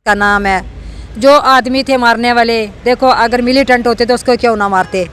का नाम है। जो आदमी थे मारने वाले, देखो अगर मिलिटेंट होते तो उसको क्यों ना मारते।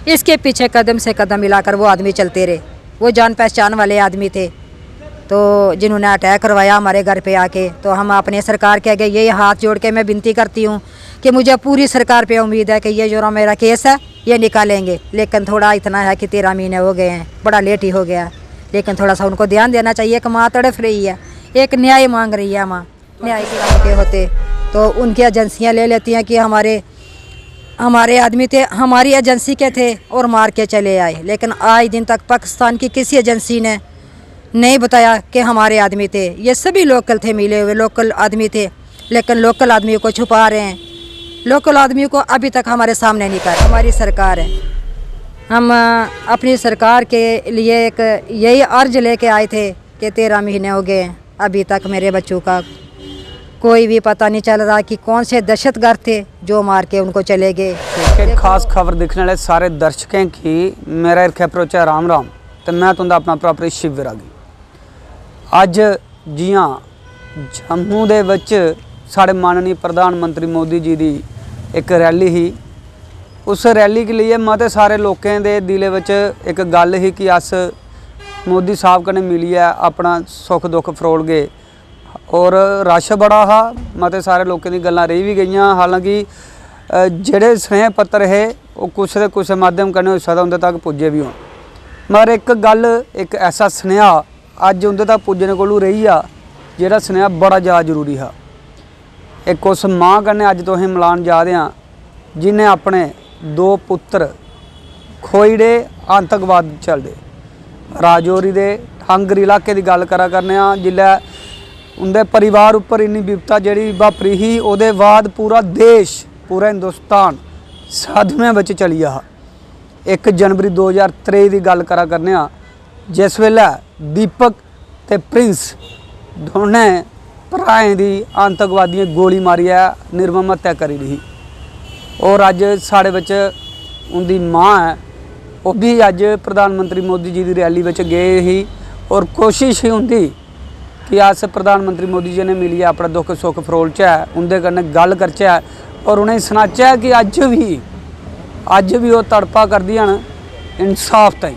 इसके पीछे कदम से कदम मिलाकर वो आदमी चलते रहे। वो जान पहचान वाले आदमी थे, तो जिन्होंने अटैक करवाया हमारे घर पे आके। तो हम अपने सरकार के आगे यही हाथ जोड़ के मैं विनती करती हूँ कि मुझे पूरी सरकार पे उम्मीद है कि ये जो मेरा केस है ये निकालेंगे। लेकिन थोड़ा इतना है कि 13 महीने हो गए हैं, बड़ा लेट ही हो गया है। लेकिन थोड़ा सा उनको ध्यान देना चाहिए। एक माँ तड़फ रही है, एक न्याय मांग रही है माँ। न्याय के होते तो उनकी एजेंसियाँ ले लेती हैं कि हमारे आदमी थे, हमारी एजेंसी के थे और मार के चले आए। लेकिन आज दिन तक पाकिस्तान की किसी एजेंसी ने नहीं बताया कि हमारे आदमी थे। ये सभी लोकल थे, मिले हुए लोकल आदमी थे, लेकिन लोकल आदमी को छुपा रहे हैं। लोकल आदमी को अभी तक हमारे सामने नहीं कर। हमारी सरकार है, हम अपनी सरकार के लिए एक यही अर्ज लेके आए थे कि 13 महीने हो गए, अभी तक मेरे बच्चों का कोई भी पता नहीं चल रहा कि कौन से दहशतगर्द थे जो मार के उनको चले गए। एक खास खबर देखने वाले सारे दर्शकों की मेरा इरखे अप्रोच है राम राम। तो मैं तुंदा अपना प्रॉपर शिव विरागी। अज जी हाँ, जम्मू दे विच साढ़े माननीय प्रधानमंत्री मोदी जी की एक रैली ही। उस रैली के लिए मते सारे लोगों के दिले विच एक गल ही कि अस मोदी साहब कन्नै मिलिए अपना सुख दुख फरोल गए। और रश बड़ा हा, मते सारे लोगों की गल्लां रही भी गई। हालांकि जेड़े स्नेह पत्र है वो कुछ से कुछ माध्यम कन्नै हो सकदा उंदे तक पुज्जे भी हो, मगर एक गल एक ऐसा स्नेहा अज उंदे तक पुज्जने कोलू रही आ जेड़ा स्नेहा बड़ा ज़्यादा जरूरी है। एक उस माँ कन्नै अज तुसीं मिलान जा रहे हैं जिन्हें अपने 2 पुत्र खोईड़े आतंकवाद चलदे राजौरी दे ठंगर इलाके की गल करा करने जिल्लै उनके परिवार उपर इन्नी विपता जी वापरी ही, उहदे बाद पूरा देश पूरा हिंदुस्तान सदमे में चली आ। 1 जनवरी 2023 की गल करा करने जिस वेले दीपक ते प्रिंस दोनें भराएं की आतंकवादियों गोली मारी है, निर्मम हत्या करी रही। और अज साढ़े बच्च उनकी माँ है वो भी अज प्रधानमंत्री मोदी जी की रैली में गए ही। और कोशिश ही उनकी कि अस प्रधानमंत्री मोदी जी ने मिलिए अपना दुख सुख फरोलचै, उनके कन्नै गल करचै और उन्हें सनाचै कि अज भी वो तड़पा करदियां इंसाफ ताईं।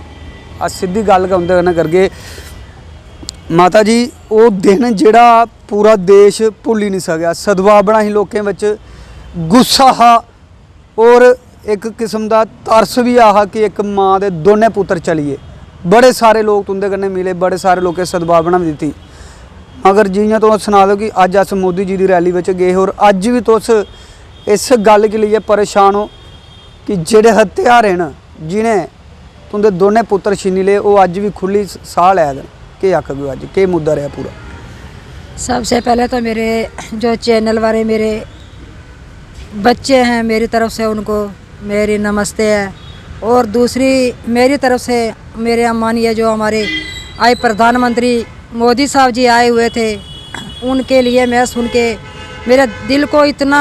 अस सीधी गल उनके कन्नै करगे माता जी। वो दिन जिहड़ा पूरा देश भुल ही नहीं सकिया, सदभावना ही लोगों में, गुस्सा हा और एक किस्म का तरस भी आ कि एक माँ के दोने पुत्र चलिए। बड़े सारे लोग उनके कन्नै मिले, बड़े सारे लोगों सदभावना भी दी। मगर जियां तुम सुना दो कि अज अस मोदी जी की रैली में गए और अज भी तुस इस गल के लिए परेशान हो कि जेड़े हत्यारे न जिन्हें तुंदे दोने पुत्र छीनी ले वो अज भी खुली साह लै देन। के आखोगे अज के मुद्दा रहा पूरा? सबसे पहले तो मेरे जो चैनल वाले मेरे बच्चे हैं, मेरी तरफ से उनको मेरी नमस्ते है। और दूसरी मेरी तरफ से मेरे अम्मान ये जो हमारे आए प्रधानमंत्री मोदी साहब जी आए हुए थे, उनके लिए मैं सुन के मेरे दिल को इतना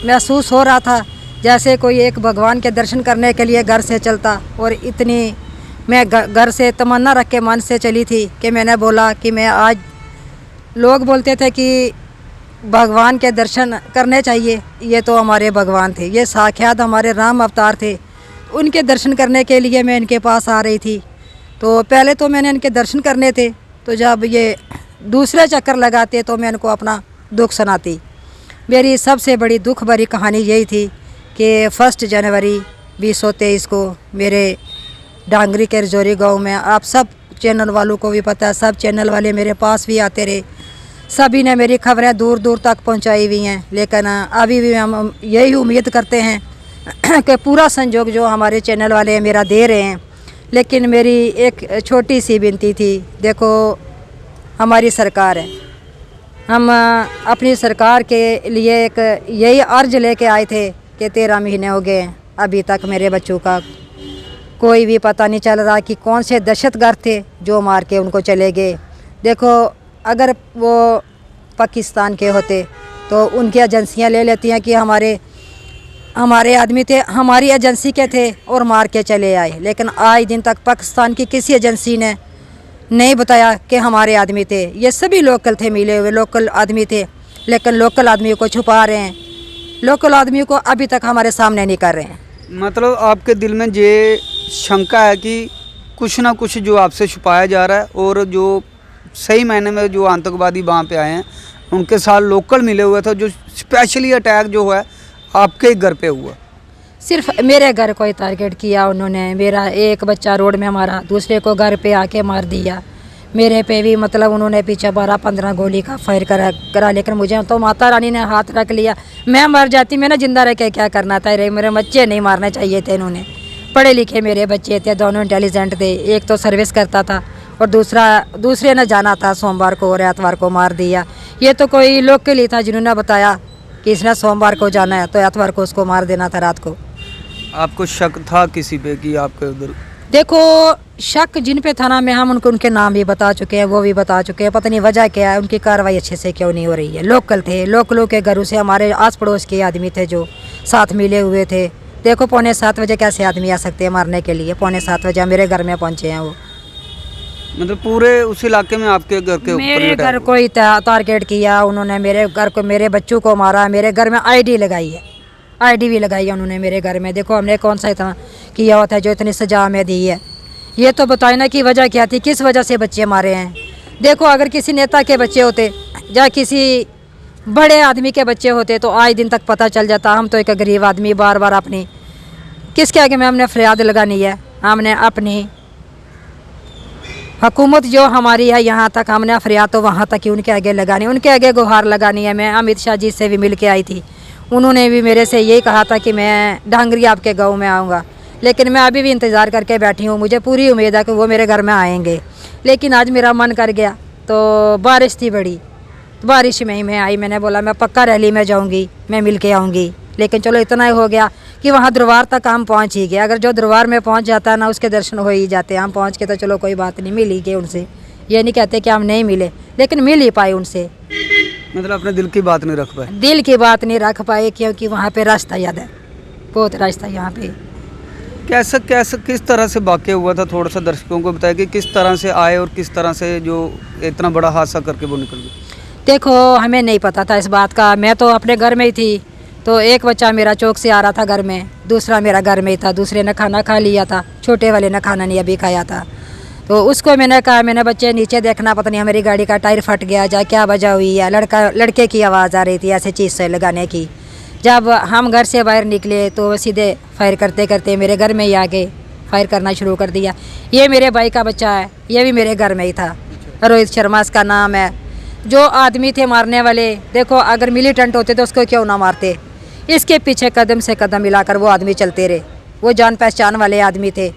महसूस हो रहा था जैसे कोई एक भगवान के दर्शन करने के लिए घर से चलता। और इतनी मैं घर से तमन्ना रख के मन से चली थी कि मैंने बोला कि मैं आज, लोग बोलते थे कि भगवान के दर्शन करने चाहिए, ये तो हमारे भगवान थे, ये साक्षात हमारे राम अवतार थे। उनके दर्शन करने के लिए मैं इनके पास आ रही थी। तो पहले तो मैंने इनके दर्शन करने थे, तो जब ये दूसरे चक्कर लगाते तो मैं इनको अपना दुख सुनाती। मेरी सबसे बड़ी दुख भरी कहानी यही थी कि 1 जनवरी 2023 को मेरे डांगरी के रजौरी गाँव में, आप सब चैनल वालों को भी पता है, सब चैनल वाले मेरे पास भी आते रहे, सभी ने मेरी खबरें दूर दूर तक पहुंचाई हुई हैं। लेकिन अभी भी हम यही उम्मीद करते हैं कि पूरा संयोग जो हमारे चैनल वाले मेरा दे रहे हैं। लेकिन मेरी एक छोटी सी विनती थी, देखो हमारी सरकार है, हम अपनी सरकार के लिए एक यही अर्ज लेके आए थे कि 13 महीने हो गए, अभी तक मेरे बच्चों का कोई भी पता नहीं चल रहा कि कौन से दहशतगर्द थे जो मार के उनको चले गए। देखो अगर वो पाकिस्तान के होते तो उनकी एजेंसियां ले लेती हैं कि हमारे आदमी थे, हमारी एजेंसी के थे और मार के चले आए। लेकिन आज दिन तक पाकिस्तान की किसी एजेंसी ने नहीं बताया कि हमारे आदमी थे। ये सभी लोकल थे, मिले हुए लोकल आदमी थे, लेकिन लोकल आदमी को छुपा रहे हैं, लोकल आदमी को अभी तक हमारे सामने नहीं कर रहे हैं। मतलब आपके दिल में ये शंका है कि कुछ ना कुछ जो आपसे छुपाया जा रहा है, और जो सही मायने में जो आतंकवादी वहाँ पे आए हैं उनके साथ लोकल मिले हुए थे, जो स्पेशली अटैक जो है आपके घर पे हुआ। सिर्फ मेरे घर को ही टारगेट किया उन्होंने। मेरा एक बच्चा रोड में मारा, दूसरे को घर पे आके मार दिया। मेरे पे भी मतलब उन्होंने पीछे 12-15 गोली का फायर करा, लेकिन मुझे तो माता रानी ने हाथ रख लिया। मैं मर जाती, मैंने जिंदा रह के क्या करना था। मेरे बच्चे नहीं मारने चाहिए थे इन्होंने। पढ़े लिखे मेरे बच्चे थे, दोनों इंटेलिजेंट थे। एक तो सर्विस करता था और दूसरे ने जाना था सोमवार को और एतवार को मार दिया। ये तो कोई लोकल ही था जिन्होंने बताया कि इसने सोमवार को जाना है तो एतवार को उसको मार देना था रात को। आपको शक था किसी पे कि आपके उधर? देखो, शक जिन पे था ना, मैं हम उनके नाम भी बता चुके हैं, वो भी बता चुके हैं। पता नहीं वजह क्या है, उनकी कार्रवाई अच्छे से क्यों नहीं हो रही है। लोकल थे, लोकलों के घरों से हमारे आस पड़ोस के आदमी थे जो साथ मिले हुए थे। देखो 6:45 बजे कैसे आदमी आ सकते हैं मारने के लिए? 6:45 बजे मेरे घर में पहुंचे हैं वो। मतलब पूरे उस इलाके में आपके घर के ऊपर मेरे घर को ही टारगेट किया उन्होंने। मेरे घर को, मेरे बच्चों को मारा। मेरे घर में आईडी लगाई है, आईडी भी लगाई है उन्होंने मेरे घर में। देखो हमने कौन सा इतना किया होता है जो इतनी सजा हमें दी है। ये तो बताए ना कि वजह क्या थी, किस वजह से बच्चे मारे हैं। देखो अगर किसी नेता के बच्चे होते या किसी बड़े आदमी के बच्चे होते तो आज दिन तक पता चल जाता। हम तो एक गरीब आदमी बार बार अपनी किसके आगे में हमने फरियाद लगानी है? हमने अपनी हुकूमत जो हमारी है यहाँ तक हमने फरियाद तो वहाँ तक ही उनके आगे लगानी, उनके आगे गुहार लगानी है। मैं अमित शाह जी से भी मिल के आई थी, उन्होंने भी मेरे से यही कहा था कि मैं डांगरी आपके गांव में आऊँगा। लेकिन मैं अभी भी इंतज़ार करके बैठी हूँ। मुझे पूरी उम्मीद है कि वो मेरे घर में आएंगे। लेकिन आज मेरा मन कर गया तो बारिश थी बड़ी, तो बारिश में ही मैं आई। मैंने बोला मैं पक्का रैली में जाऊँगी, मैं मिल के आऊँगी। लेकिन चलो इतना ही हो गया कि वहाँ दरबार तक हम पहुँच ही गए। अगर जो दरबार में पहुँच जाता है ना, उसके दर्शन हो ही जाते हैं। हम पहुँच के तो चलो कोई बात नहीं, मिल ही गए उनसे। ये नहीं कहते कि हम नहीं मिले, लेकिन मिल ही पाए उनसे। मतलब अपने दिल की बात नहीं रख पाए? दिल की बात नहीं रख पाए क्योंकि वहाँ पे रास्ता याद है, बहुत रास्ता यहाँ पे। कैसे कैसे किस तरह से वाक़या हुआ था? थोड़ा सा दर्शकों को बताया कि किस तरह से आए और किस तरह से जो इतना बड़ा हादसा करके वो निकल गए। देखो हमें नहीं पता था इस बात का। मैं तो अपने घर में ही थी। तो एक बच्चा मेरा चौक से आ रहा था घर में, दूसरा मेरा घर में ही था। दूसरे ने खाना खा लिया था, छोटे वाले ने खाना नहीं अभी खाया था। तो उसको मैंने कहा, मैंने बच्चे नीचे देखना, पता नहीं हमारी गाड़ी का टायर फट गया जा, क्या वजह हुई है। लड़के की आवाज़ आ रही थी ऐसे चीज़ से लगाने की। जब हम घर से बाहर निकले तो सीधे फायर करते करते मेरे घर में ही आ गए, फायर करना शुरू कर दिया। ये मेरे भाई का बच्चा है, ये भी मेरे घर में ही था, रोहित शर्मा इसका नाम है। जो आदमी थे मारने वाले, देखो अगर मिलिटेंट होते तो उसको क्यों ना मारते। इसके पीछे कदम से कदम मिलाकर वो आदमी चलते रहे। वो जान पहचान वाले आदमी थे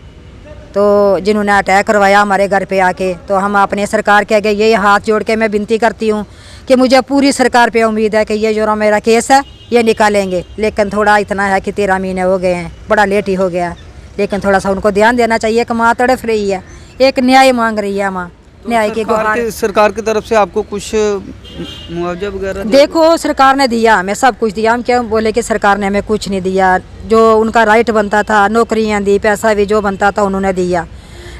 तो जिन्होंने अटैक करवाया हमारे घर पे आके। तो हम अपने सरकार के आगे ये हाथ जोड़ के मैं विनती करती हूँ कि मुझे पूरी सरकार पे उम्मीद है कि ये जो मेरा केस है ये निकालेंगे। लेकिन थोड़ा इतना है कि 13 महीने हो गए हैं, बड़ा लेट ही हो गया। लेकिन थोड़ा सा उनको ध्यान देना चाहिए कि माँ तड़फ रही है, एक न्याय मांग रही है माँ, न्याय की गुहार। सरकार की तरफ से आपको कुछ मुआवजा वगैरह? देखो सरकार ने दिया, हमें सब कुछ दिया। हम क्यों बोले कि सरकार ने हमें कुछ नहीं दिया। जो उनका राइट बनता था, नौकरियां दी, पैसा भी जो बनता था उन्होंने दिया।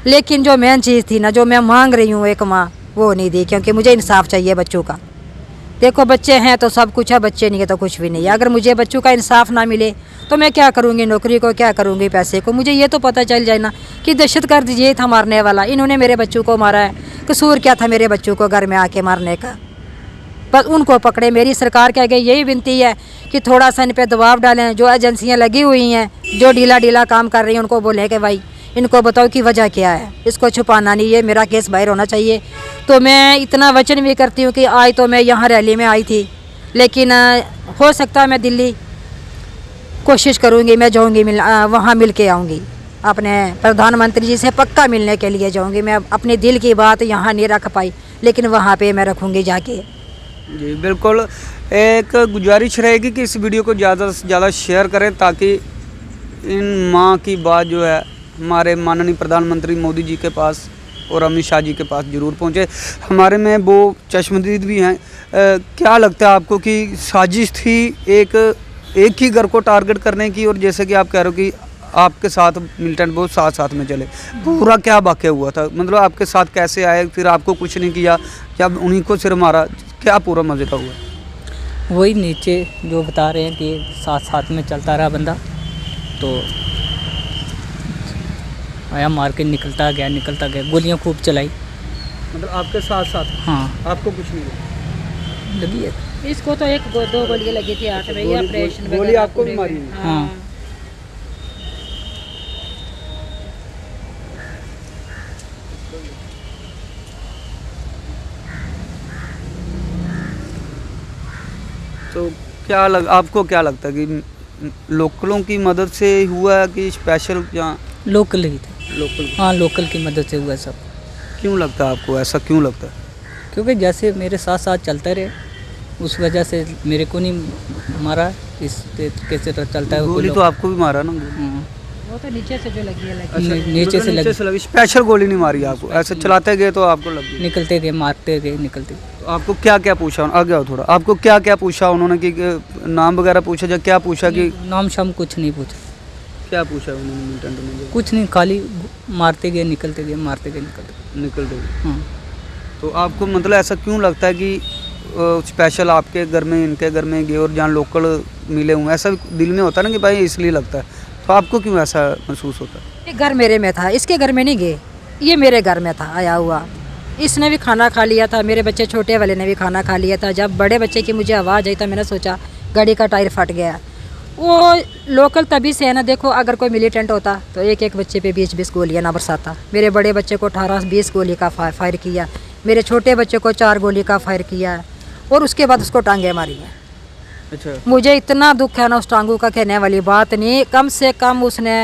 लेकिन जो मेन चीज़ थी ना, जो मैं मांग रही हूँ एक माँ, वो नहीं दी। क्योंकि मुझे इंसाफ चाहिए बच्चों का। देखो बच्चे हैं तो सब कुछ है, बच्चे नहीं है तो कुछ भी नहीं है। अगर मुझे बच्चों का इंसाफ ना मिले तो मैं क्या करूँगी, नौकरी को क्या करूँगी, पैसे को। मुझे ये तो पता चल जाए ना कि दहशतगर्द ये था मारने वाला, इन्होंने मेरे बच्चों को मारा है। कसूर क्या था मेरे बच्चों को घर में आके मारने का? बस उनको पकड़े। मेरी सरकार के आगे यही विनती है कि थोड़ा सा इन पर दबाव डालें। जो एजेंसियाँ लगी हुई हैं, जो ढीला काम कर रही हैं, उनको बोले कि भाई इनको बताओ कि वजह क्या है, इसको छुपाना नहीं है, मेरा केस बाहर होना चाहिए। तो मैं इतना वचन भी करती हूँ कि आज तो मैं यहाँ रैली में आई थी, लेकिन हो सकता है मैं दिल्ली कोशिश करूँगी, मैं जाऊँगी वहाँ मिल के आऊँगी। अपने प्रधानमंत्री जी से पक्का मिलने के लिए जाऊँगी। मैं अपने दिल की बात यहाँ नहीं रख पाई, लेकिन वहाँ पे मैं रखूँगी जाके। जी बिल्कुल। एक गुजारिश रहेगी कि इस वीडियो को ज़्यादा से ज़्यादा शेयर करें ताकि इन माँ की बात जो है हमारे माननीय प्रधानमंत्री मोदी जी के पास और अमित शाह जी के पास ज़रूर पहुँचे। हमारे में वो चश्मदीद भी हैं। क्या लगता है आपको कि साजिश थी एक ही घर को टारगेट करने की? और जैसे कि आप कह रहे हो कि आपके साथ मिलिटेंट बहुत साथ में चले, पूरा क्या वाक़या हुआ था? मतलब आपके साथ कैसे आए, फिर आपको कुछ नहीं किया, जब उन्हीं को सिर मारा, क्या पूरा मज़े का हुआ? वही नीचे जो बता रहे हैं कि साथ साथ में चलता रहा बंदा, तो आया मार के निकलता गया, गोलियां खूब चलाई। मतलब आपके साथ साथ? हाँ आपको कुछ नहीं लगा? लगी है। इसको तो एक दो गोलियां लगी थी हाथ में, ये ऑपरेशन गोली वगैरह आपको भी पूरे मारी में। है? हाँ। तो आपको क्या लगता है कि लोकलों की मदद से हुआ है कि स्पेशल यहाँ लोकल ही था। लोकल? हाँ, लोकल की मदद से हुआ सब। क्यों लगता है आपको, ऐसा क्यों लगता है? क्योंकि जैसे मेरे साथ साथ चलते रहे, उस वजह से मेरे को नहीं मारा। इस तरीके से तो चलता है। गोली तो आपको भी मारा ना? हाँ, वो तो नीचे से जो लगी है लगी। अच्छा, नीचे से नीचे से लगी, स्पेशल गोली नहीं मारी आपको? ऐसे चलाते गए तो आपको लगी? निकलते गए, मारते गए, निकलते गए। तो आपको क्या क्या पूछा, आगे आओ थोड़ा, आपको क्या क्या पूछा उन्होंने कि नाम वगैरह पूछा या क्या पूछा कि नाम शाम कुछ नहीं पूछा, क्या पूछा उन्होंने मिलिटेंट ने? कुछ नहीं, खाली मारते गए, निकलते गए, मारते गए, निकल गए। हाँ। तो आपको मतलब ऐसा क्यों लगता है कि स्पेशल आपके घर में इनके घर में गए और जहाँ लोकल मिले हुए, ऐसा दिल में होता है ना कि भाई इसलिए लगता है, तो आपको क्यों ऐसा महसूस होता है? ये घर मेरे में था, इसके घर में नहीं गए, ये मेरे घर में था आया हुआ। इसने भी खाना खा लिया था, मेरे बच्चे छोटे वाले ने भी खाना खा लिया था। जब बड़े बच्चे की मुझे आवाज़ आई तो मैंने सोचा गाड़ी का टायर फट गया। वो लोकल तभी से है ना, देखो अगर कोई मिलिटेंट होता तो एक एक बच्चे पे 20-20 गोलियां ना बरसाता। मेरे बड़े बच्चे को 18-20 गोली का फायर किया, मेरे छोटे बच्चे को 4 गोली का फायर किया और उसके बाद उसको टांगे मारी हैं। अच्छा। मुझे इतना दुख है ना उस टांगू का, कहने वाली बात नहीं। कम से कम उसने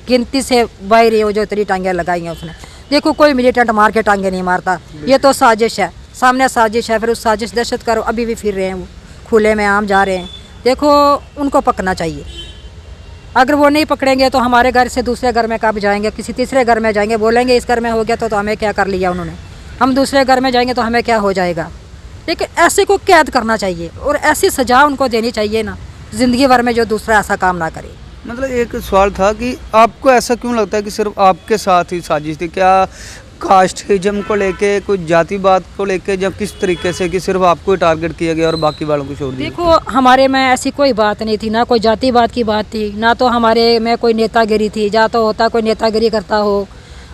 गिनती से बाहर वो जो इतनी टांगे लगाई हैं उसने। देखो कोई मिलिटेंट मार के टांगे नहीं मारता, ये तो साजिश है, सामने साजिश है। फिर उस साजिश दहशत करो, अभी भी फिर रहे हैं वो, खुले में आम जा रहे हैं। देखो उनको पकड़ना चाहिए। अगर वो नहीं पकड़ेंगे तो हमारे घर से दूसरे घर में कब जाएंगे, किसी तीसरे घर में जाएंगे, बोलेंगे इस घर में हो गया तो हमें क्या कर लिया उन्होंने। हम दूसरे घर में जाएंगे तो हमें क्या हो जाएगा। लेकिन ऐसे को कैद करना चाहिए और ऐसी सजा उनको देनी चाहिए ना, ज़िंदगी भर में जो दूसरा ऐसा काम ना करे। मतलब एक सवाल था कि आपको ऐसा क्यों लगता है कि सिर्फ आपके साथ ही साजिश थी? क्या कास्टिज्म को लेके, कोई जातिवाद को लेके, जब किस तरीके से कि सिर्फ आपको ही टारगेट किया गया और बाकी वालों को छोड़ दिया? देखो हमारे में ऐसी कोई बात नहीं थी, ना कोई जातिवाद की बात थी, ना तो हमारे में कोई नेतागिरी थी। जहाँ तो होता कोई नेतागिरी करता हो,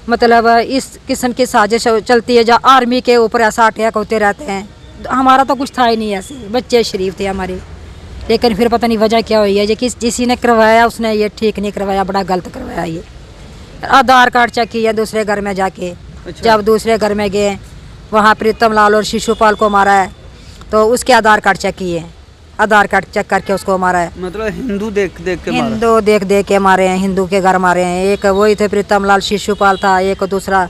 मतलब इस किस्म की साजिश चलती है जहाँ आर्मी के ऊपर ऐसा अटैक होते रहते हैं। हमारा तो कुछ था ही नहीं ऐसे, बच्चे शरीफ थे हमारे। लेकिन फिर पता नहीं वजह क्या हुई है, ये किसी ने करवाया, उसने ये ठीक नहीं करवाया, बड़ा गलत करवाया। ये आधार कार्ड चेक किया दूसरे घर में जाके। अच्छा। जब दूसरे घर में गए वहाँ प्रीतम लाल और शिशुपाल को मारा है, तो उसके आधार कार्ड चेक किए, आधार कार्ड चेक करके उसको मारा है। मतलब हिंदू देख देख के मारा? हिंदू देख देख के मारे हैं, हिंदू के घर मारे हैं। एक वही थे प्रीतम लाल, शिशुपाल था, एक दूसरा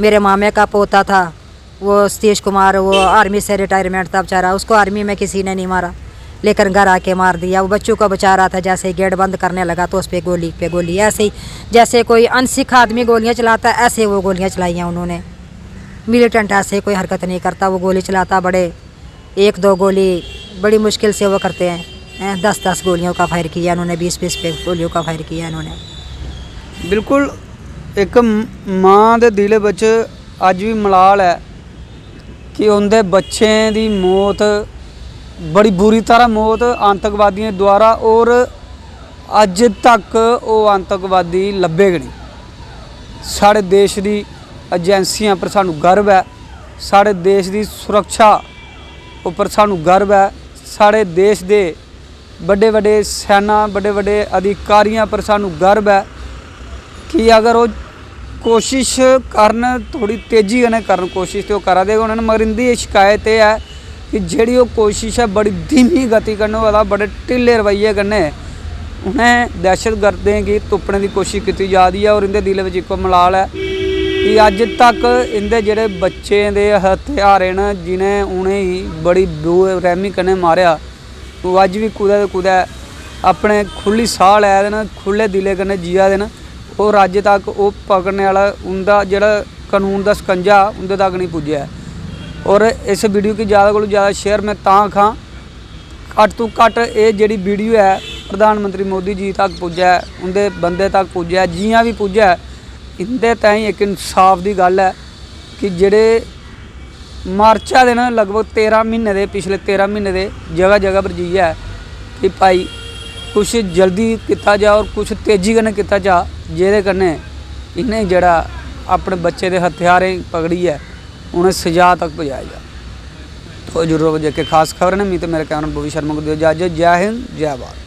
मेरे मामे का पोता था वो सतीश कुमार, वो आर्मी से रिटायरमेंट था बेचारा, उसको आर्मी में किसी ने नहीं मारा, लेकर घर आके मार दिया। वो बच्चों को बचा रहा था, जैसे गेट बंद करने लगा तो उस पर गोली पे गोली। ऐसे ही जैसे कोई अनसिख आदमी गोलियां चलाता है, ऐसे वो गोलियां चलाई हैं उन्होंने। मिलिटेंट ऐसे कोई हरकत नहीं करता, वो गोली चलाता बड़े 1-2 गोली बड़ी मुश्किल से वो करते हैं। 10-10 गोलियों का फायर किया उन्होंने, 20-20 पे गोलियों का फायर किया इन्होंने। बिल्कुल एक मां दे दिल विच अज भी मलाल है कि उनके बच्चे की मौत, बड़ी बुरी तरह मौत आतंकवादियों द्वारा, और अज तक वो आतंकवादी लभे गए नहीं। साढ़े देश की एजेंसियां पर सानू गर्व है, साढ़े देश की सुरक्षा उपर सानू गर्व है, साढ़े देश के बड़े बड़े सेना, बड़े बड़े अधिकारियों पर सानू गर्व है कि अगर वो कोशिश करन, थोड़ी तेज़ी कन्नै करन कोशिश, तो करा दे उन्होंने। मगर इनकी शिकायत यह है कि जिहड़ी वो कोशिश है बड़ी धीमी गति कन्नै होआ, बड़े ढिले रवैये कन्नै उन्हें दहशतगर्दें की तुप्पने की कोशिश की जा रही है। और इनके दिल में एक मलाल है कि अज तक इनके जिहड़े बच्चे दे हथियार न, जिन्हें उन्हें ही बड़ी बेरहमी कन्नै मारिया, वो अज भी कुदै कुदै अपने खुली साह लै दे न, खुले दिले कन्नै जिया दे न। और अज तक वो पकड़ने वाला उनका जिहड़ा कानून का शिकंजा उनके तक नहीं पुज्या है। और इस वीडियो की ज़्यादा को ज़्यादा शेयर मैं तां खां, घट तो घट ये जिहड़ी वीडियो है प्रधानमंत्री मोदी जी तक पुज्या है, उनके बंदे तक पुज्या है, जियां भी पुज्या है, इंदे ताईं एक इंसाफ की गल है कि जिहड़े मार्चा दे ना लगभग 13 महीने दे पिछले 13 महीने दे जगह जगह पर जाइए कि भाई कुछ जल्दी किया जा और कुछ तेज़ी कन्नै किया जा जेह्दे कन्नै इन्हें जड़ा अपने बच्चे दे हथियारें पकड़ी है उन्हें सजा तक पहुँचाया जा। तो जरूर जेके खास खबर ने मी तो मेरे कैमरा बॉबी शर्मा को दियो इजाज़त। जय हिंद जय भारत।